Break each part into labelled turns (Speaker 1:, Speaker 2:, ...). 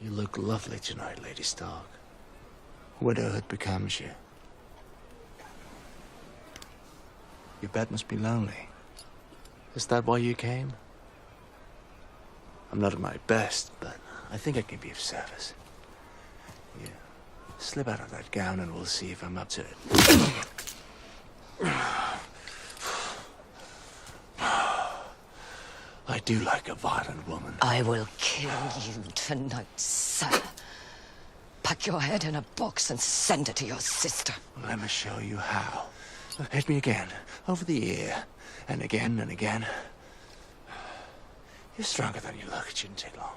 Speaker 1: You look lovely tonight, Lady Stark. Widowhood becomes you. Your bed must be lonely. Is that why you came? I'm not at my best, but I think I can be of service. Yeah. Slip out of that gown and we'll see if I'm up to it. I do like a violent woman.
Speaker 2: I will kill you tonight, sir. Pack your head in a box and send it to your sister.
Speaker 1: Let me show you how. Hit me again, over the ear, and again and again. You're stronger than you look. It shouldn't take long.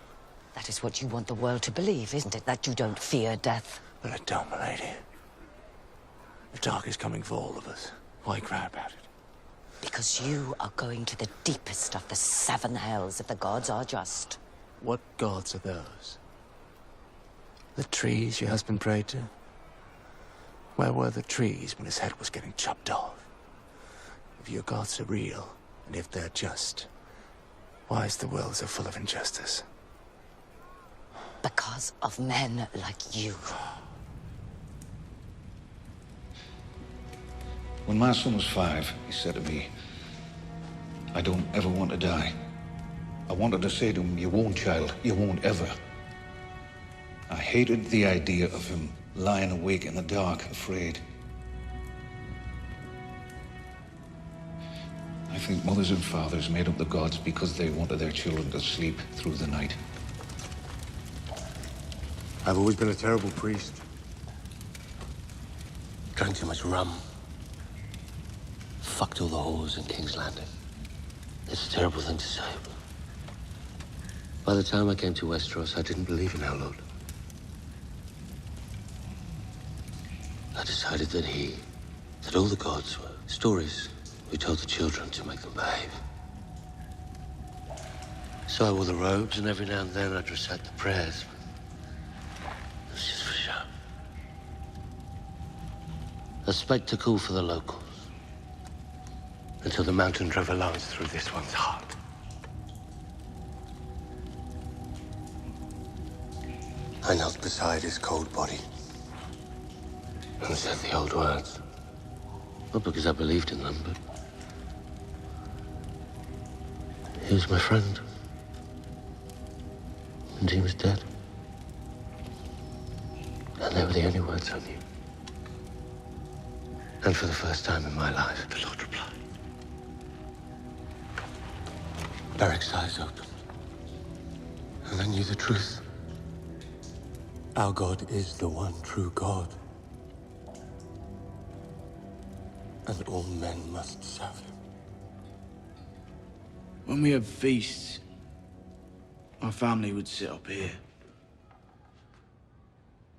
Speaker 2: That is what you want the world to believe, isn't it? That you don't fear death?
Speaker 1: But I don't, milady. The dark is coming for all of us. Why cry about it?
Speaker 2: Because you are going to the deepest of the 7 hells if the gods are just.
Speaker 1: What gods are those? The trees your husband prayed to? Where were the trees when his head was getting chopped off? If your gods are real, and if they're just, why is the world so full of injustice?
Speaker 2: Because of men like you.
Speaker 3: When my son was 5, he said to me, "I don't ever want to die." I wanted to say to him, "You won't, child, you won't ever." I hated the idea of him lying awake in the dark, afraid. I think mothers and fathers made up the gods because they wanted their children to sleep through the night.
Speaker 4: I've always been a terrible priest. Drank too much rum. Fucked all the whores in King's Landing. It's a terrible thing to say, but by the time I came to Westeros, I didn't believe in our Lord. I decided that all the gods were stories we told the children to make them behave. So I wore the robes, and every now and then I'd recite the prayers. It was just for show. A spectacle for the locals. Until the mountain drove a lance through this one's heart. I knelt beside his cold body and said the old words. Not because I believed in them, but he was my friend. And he was dead. And they were the only words I knew. And for the first time in my life, the Lord replied. Beric's eyes opened, and I knew the truth. Our God is the one true God, and all men must serve him.
Speaker 5: When we had feasts, my family would sit up here,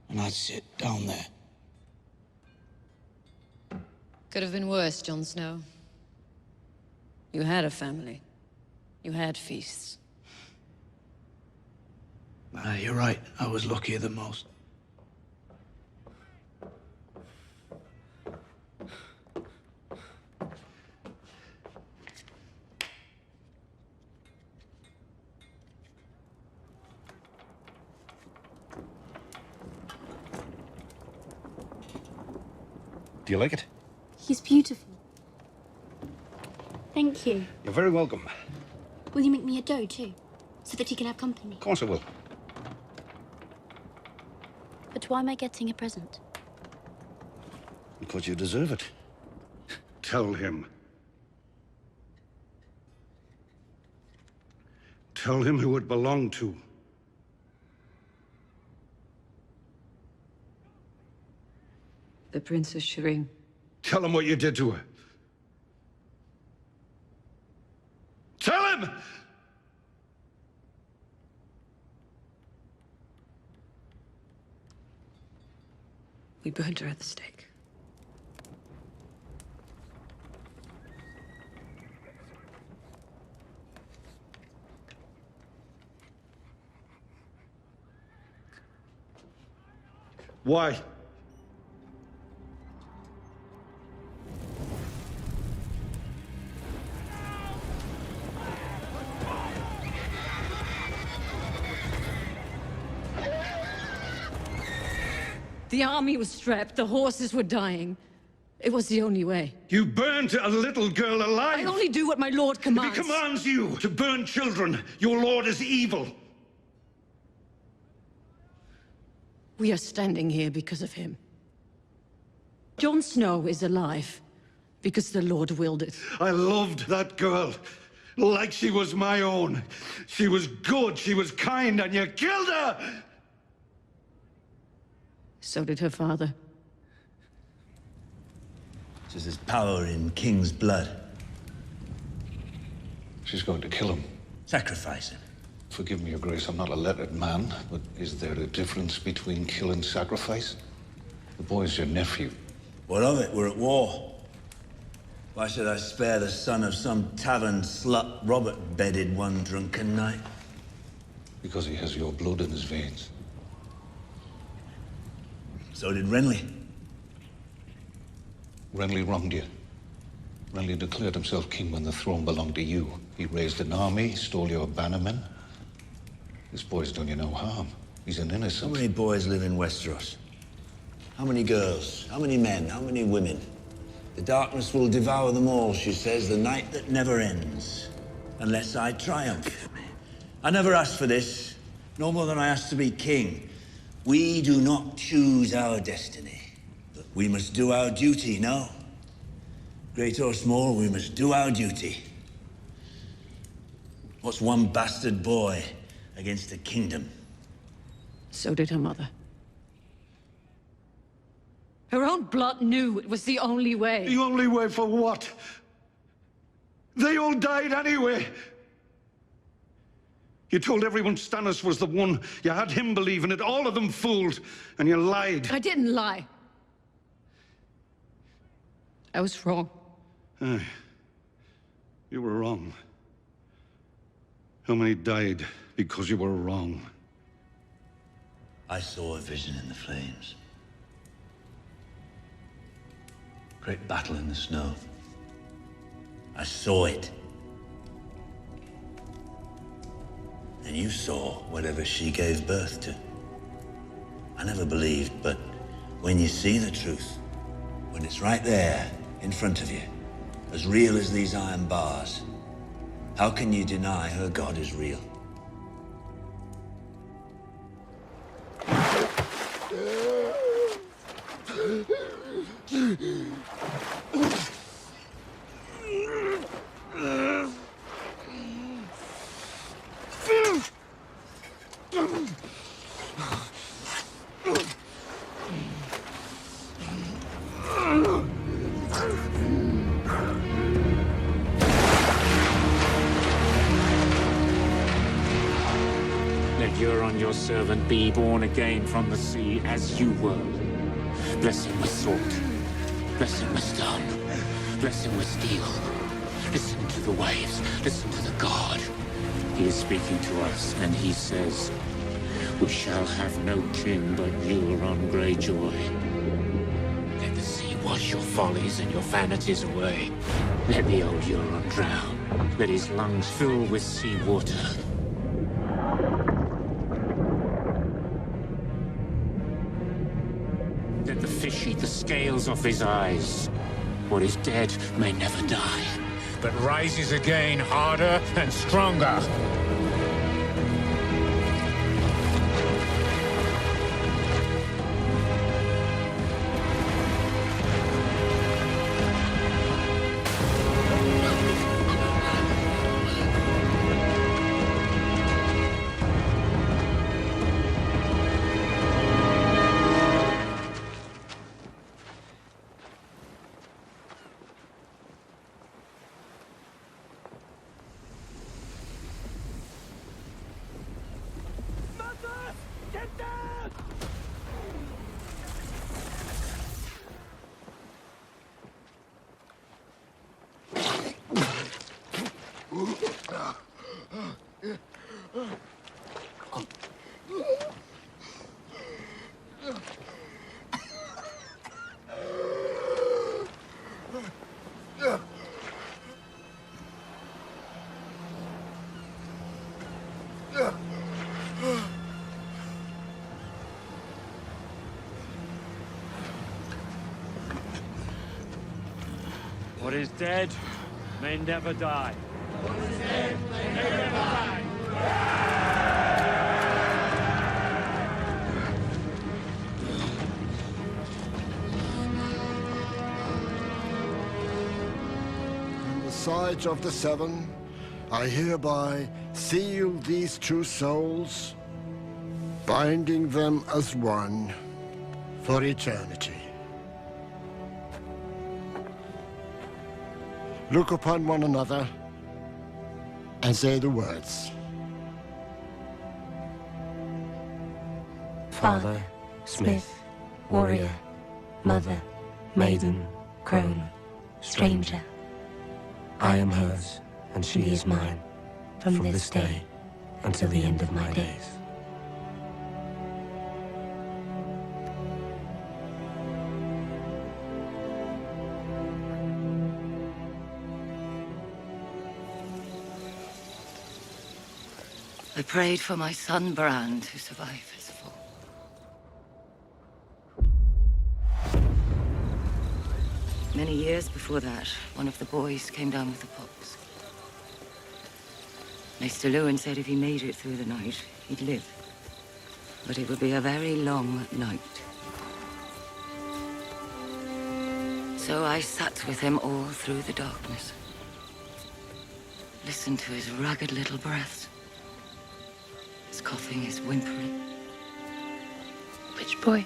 Speaker 5: and I'd sit down there.
Speaker 6: Could have been worse, Jon Snow. You had a family. You had feasts.
Speaker 5: You're right. I was luckier than most.
Speaker 3: Do you like it?
Speaker 7: He's beautiful. Thank you.
Speaker 3: You're very welcome.
Speaker 7: Will you make me a doe too? So that he can have company?
Speaker 3: Of course I will.
Speaker 7: But why am I getting a present?
Speaker 3: Because you deserve it. Tell him. Tell him who it belonged to.
Speaker 6: The Princess Shireen.
Speaker 3: Tell him what you did to her. Tell him!
Speaker 6: We burned her at the stake.
Speaker 3: Why?
Speaker 6: The army was strapped, the horses were dying. It was the only way.
Speaker 3: You burned a little girl alive!
Speaker 6: I only do what my lord commands.
Speaker 3: If he commands you to burn children, your lord is evil!
Speaker 6: We are standing here because of him. Jon Snow is alive because the Lord willed it.
Speaker 3: I loved that girl, like she was my own. She was good, she was kind, and you killed her!
Speaker 6: So did her father.
Speaker 8: Says there's power in King's blood.
Speaker 3: She's going to kill him.
Speaker 8: Sacrifice him.
Speaker 3: Forgive me, Your Grace, I'm not a lettered man, but is there a difference between kill and sacrifice? The boy's your nephew.
Speaker 8: What of it? We're at war. Why should I spare the son of some tavern slut Robert bedded one drunken night?
Speaker 3: Because he has your blood in his veins.
Speaker 8: So did Renly.
Speaker 3: Renly wronged you. Renly declared himself king when the throne belonged to you. He raised an army, stole your bannermen. This boy's done you no harm. He's an innocent.
Speaker 8: How many boys live in Westeros? How many girls? How many men? How many women? The darkness will devour them all, she says, the night that never ends. Unless I triumph. I never asked for this, no more than I asked to be king. We do not choose our destiny. But we must do our duty, no? Great or small, we must do our duty. What's one bastard boy against a kingdom?
Speaker 6: So did her mother. Her own blood knew it was the only way.
Speaker 3: The only way for what? They all died anyway. You told everyone Stannis was the one. You had him believe in it. All of them fooled. And you lied.
Speaker 6: I didn't lie. I was wrong.
Speaker 3: Aye. You were wrong. How many died because you were wrong?
Speaker 8: I saw a vision in the flames. Great battle in the snow. I saw it. And you saw whatever she gave birth to. I never believed, but when you see the truth, when it's right there in front of you, as real as these iron bars, how can you deny her God is real?
Speaker 9: Let Euron, your servant, be born again from the sea as you were. Bless him with sword. Bless him with stone. Bless him with steel. Listen to the waves. Listen to the god. He is speaking to us, and he says, we shall have no king but Euron Greyjoy. Let the sea wash your follies and your vanities away. Let the old Euron drown. Let his lungs fill with sea water. Let the fish eat the scales off his eyes. What is dead may never die, but rises again harder and stronger. What is dead may never die. What is dead may never die.
Speaker 10: On the sides of the seven, I hereby seal these two souls, binding them as one for eternity. Look upon one another and say the words.
Speaker 11: Father, smith, warrior, mother, maiden, crone, stranger. I am hers, and she is mine, from this day until the end of my days.
Speaker 2: I prayed for my son Bran to survive his fall. Many years before that, one of the boys came down with the pox. Maester Lewin said if he made it through the night, he'd live. But it would be a very long night. So I sat with him all through the darkness. Listened to his ragged little breaths. His coughing, his whimpering.
Speaker 11: Which boy?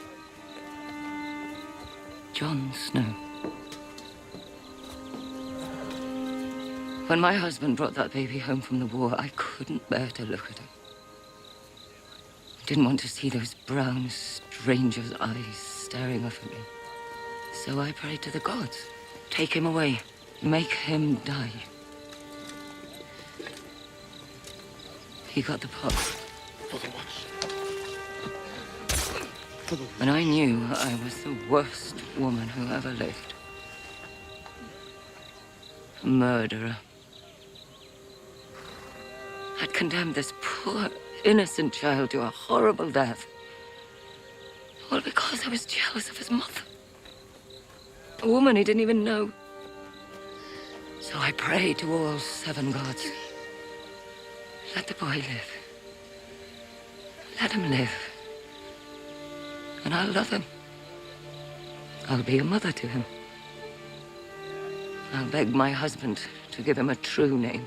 Speaker 2: Jon Snow. When my husband brought that baby home from the war, I couldn't bear to look at him. I didn't want to see those brown stranger's eyes staring up at me. So I prayed to the gods. Take him away. Make him die. He got the pox. And I knew I was the worst woman who ever lived. A murderer. I'd condemned this poor, innocent child to a horrible death. All because I was jealous of his mother. A woman he didn't even know. So I prayed to all seven gods. Let the boy live. Let him live. And I'll love him. I'll be a mother to him. I'll beg my husband to give him a true name.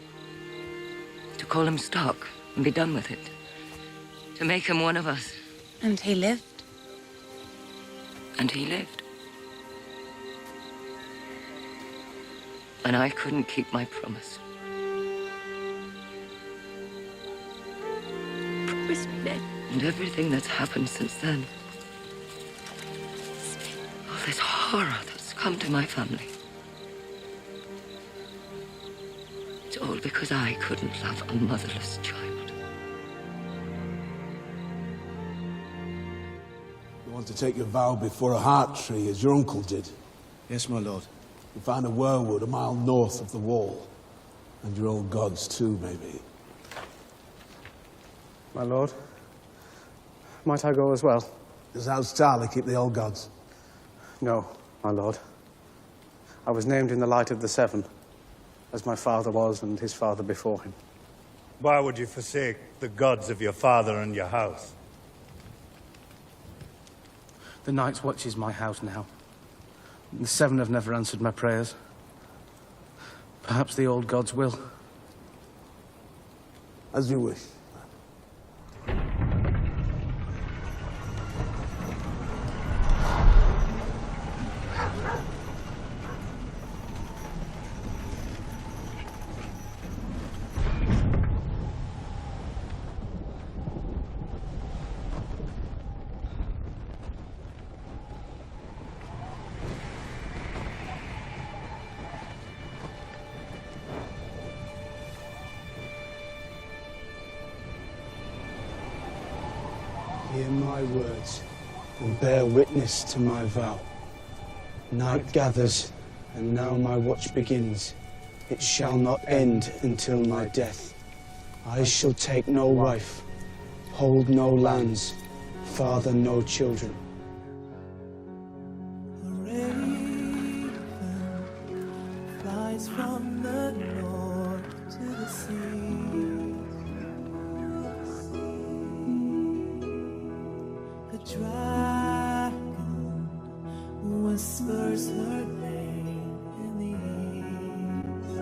Speaker 2: To call him Stark and be done with it. To make him one of us.
Speaker 11: And he lived?
Speaker 2: And he lived. And I couldn't keep my promise. Promise me, Ned. And everything that's happened since then. All this horror that's come to my family. It's all because I couldn't love a motherless child.
Speaker 12: You want to take your vow before a heart tree, as your uncle did?
Speaker 5: Yes, my lord.
Speaker 12: You found a werewood a mile north of the wall. And your old gods too, maybe.
Speaker 13: My lord, might I go as well?
Speaker 12: Does House Tarly keep the old gods?
Speaker 13: No, my lord. I was named in the light of the seven, as my father was and his father before him.
Speaker 14: Why would you forsake the gods of your father and your house?
Speaker 13: The Night's Watch is my house now. The seven have never answered my prayers. Perhaps the old gods will.
Speaker 12: As you wish.
Speaker 15: Hear my words and bear witness to my vow. Night gathers, and now my watch begins. It shall not end until my death. I shall take no wife, hold no lands, father no children.
Speaker 16: Fly Rise from the north to the sea. The dragon whispers her name in the east.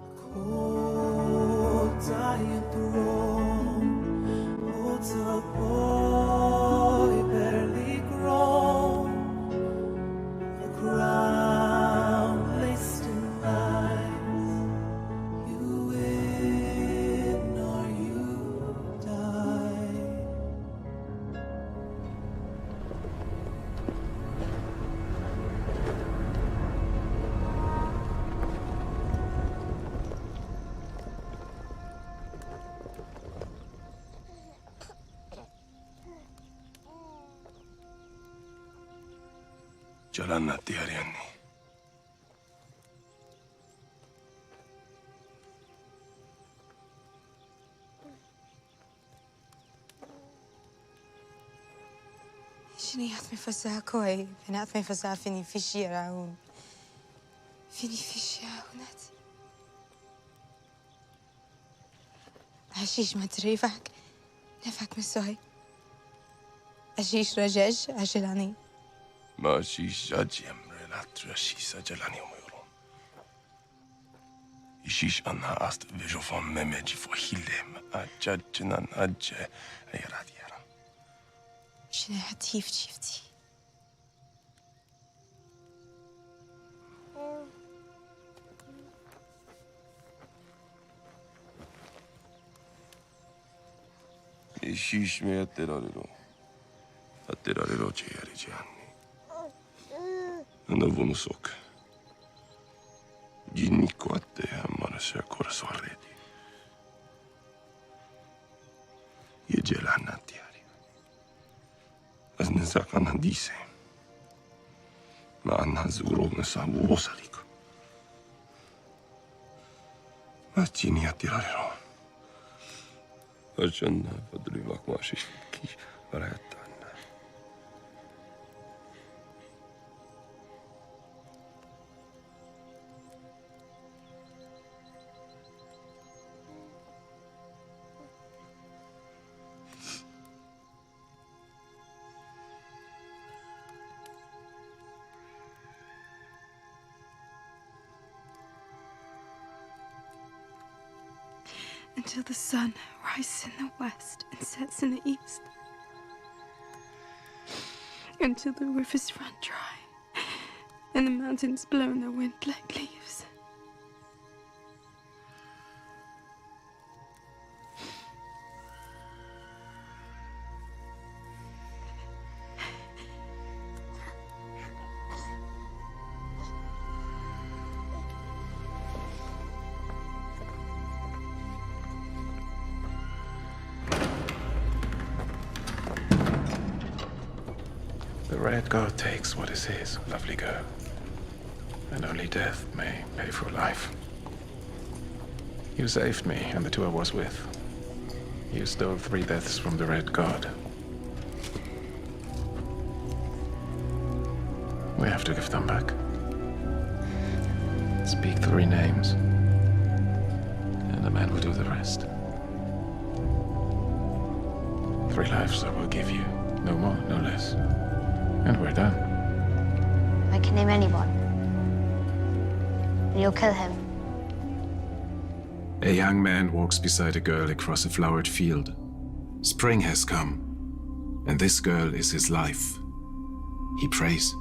Speaker 16: A cold, dying throne holds a boy barely grown. A crown placed in lies. You win or you die.
Speaker 17: Jalan natti Arianni.
Speaker 18: شنيات مفزع كوي بنات مفزع فيني في شي راون فيني في شي راونات عشيش ما تريفك نفك مسوي عشيش رجاج عجلاني
Speaker 17: ما شيش جاجيم ريلات رشيسا جلاني وميرون يشيش أنها أست فيجو فون ميميجي فو هيلم أجاجنان أجا أيرادي يرا
Speaker 18: شنو هتيف شفتي
Speaker 17: يشيش مي أتراريرو جياري جاني أنا بونسوك جينيكو أتي أمانا سيكورا سواريدي يجيل عنا دياري از نزاك أنا ديسي ما أنها زورو نسابو وصليكو ما تجيني أتراريرو عشان فدري باك ماشي كي برايت
Speaker 18: until the sun rises in the west and sets in the east. Until the rivers run dry and the mountains blow in the wind like leaves.
Speaker 17: The Red God takes what is his, lovely girl. And only death may pay for life. You saved me and the two I was with. You stole 3 deaths from the Red God. We have to give them back. Speak 3 names, and the man will do the rest. 3 lives I will give you. No more, no less. And we're done.
Speaker 7: I can name anyone. And you'll kill him.
Speaker 19: A young man walks beside a girl across a flowered field. Spring has come, and this girl is his life. He prays.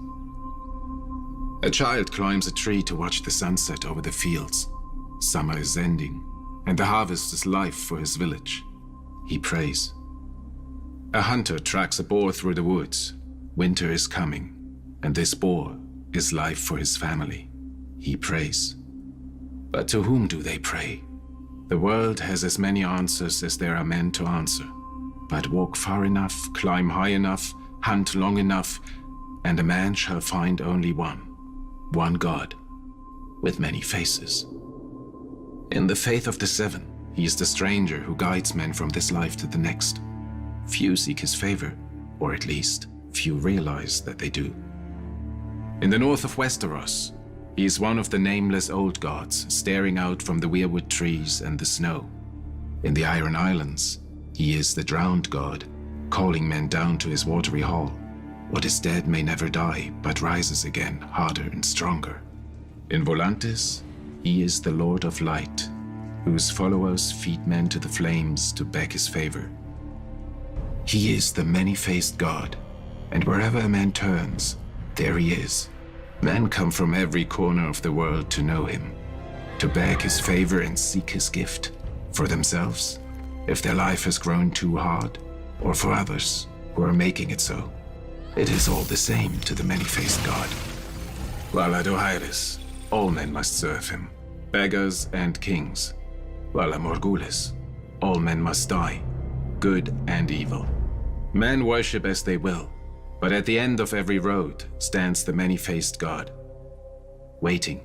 Speaker 19: A child climbs a tree to watch the sunset over the fields. Summer is ending, and the harvest is life for his village. He prays. A hunter tracks a boar through the woods. Winter is coming, and this boar is life for his family. He prays. But to whom do they pray? The world has as many answers as there are men to answer. But walk far enough, climb high enough, hunt long enough, and a man shall find only one God, with many faces. In the faith of the 7, he is the stranger who guides men from this life to the next. Few seek his favor, or at least, few realize that they do. In the north of Westeros, he is one of the nameless old gods, staring out from the weirwood trees and the snow. In the Iron Islands, he is the drowned god, calling men down to his watery hall. What is dead may never die, but rises again, harder and stronger. In Volantis, he is the Lord of Light, whose followers feed men to the flames to beg his favor. He is the many-faced god, and wherever a man turns, there he is. Men come from every corner of the world to know him, to beg his favor and seek his gift, for themselves, if their life has grown too hard, or for others who are making it so. It is all the same to the many-faced god. Vala Dohaeris, all men must serve him, beggars and kings. Vala Morgulis, all men must die, good and evil. Men worship as they will, but at the end of every road stands the many-faced god, waiting